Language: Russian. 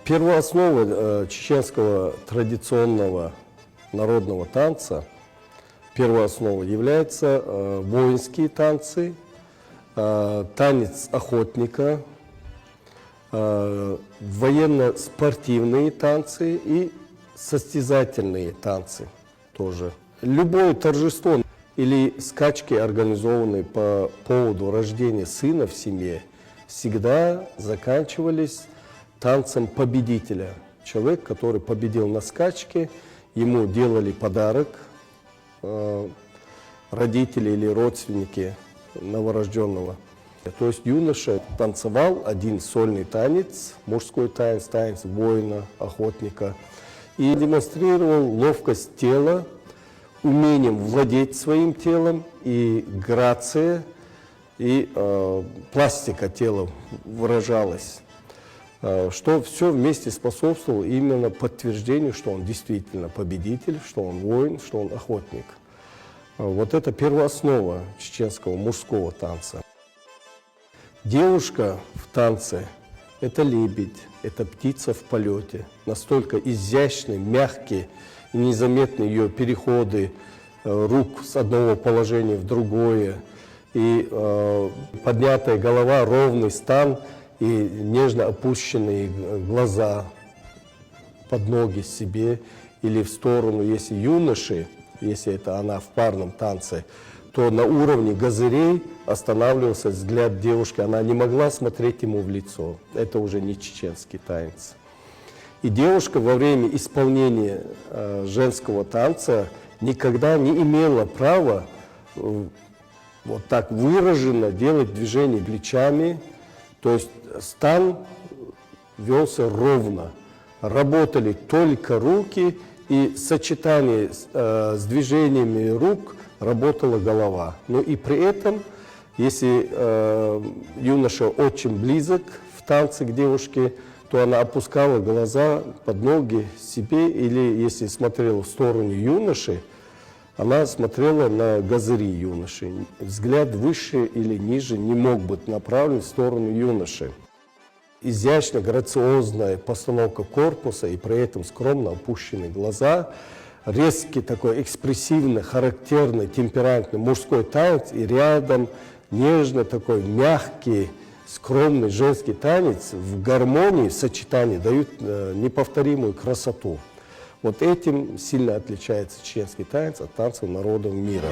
Первооснова чеченского традиционного народного танца, первооснова является воинские танцы, танец охотника, военно-спортивные танцы и состязательные танцы тоже. Любое торжество или скачки, организованные по поводу рождения сына в семье, всегда заканчивались танцем победителя. Человек, который победил на скачке, ему делали подарок, родители или родственники новорожденного. То есть юноша танцевал один сольный танец, мужской танец, танец воина, охотника, и демонстрировал ловкость тела, умением владеть своим телом, и грация, и пластика тела выражалась, что все вместе способствовало именно подтверждению, что он действительно победитель, что он воин, что он охотник. Вот это первооснова чеченского мужского танца. Девушка в танце – это лебедь, это птица в полете. Настолько изящны, мягкие и незаметны ее переходы рук с одного положения в другое. И поднятая голова, ровный стан и нежно опущенные глаза под ноги себе или в сторону. Если юноши, если это она в парном танце, то на уровне газырей останавливался взгляд девушки. Она не могла смотреть ему в лицо. Это уже не чеченский танец. И девушка во время исполнения женского танца никогда не имела права вот так выраженно делать движение плечами. То есть стан велся ровно. Работали только руки, и сочетание с движениями рук работала голова. Но и при этом, если юноша очень близок в танце к девушке, то она опускала глаза под ноги себе, или если смотрела в сторону юноши, она смотрела на газыри юноши. Взгляд выше или ниже не мог быть направлен в сторону юноши. Изящно, грациозная постановка корпуса и при этом скромно опущенные глаза, резкий такой экспрессивный, характерный, темпераментный мужской танец и рядом нежно такой мягкий, скромный женский танец в гармонии, в сочетании дают неповторимую красоту. Вот этим сильно отличается чеченский танец от танцев народов мира.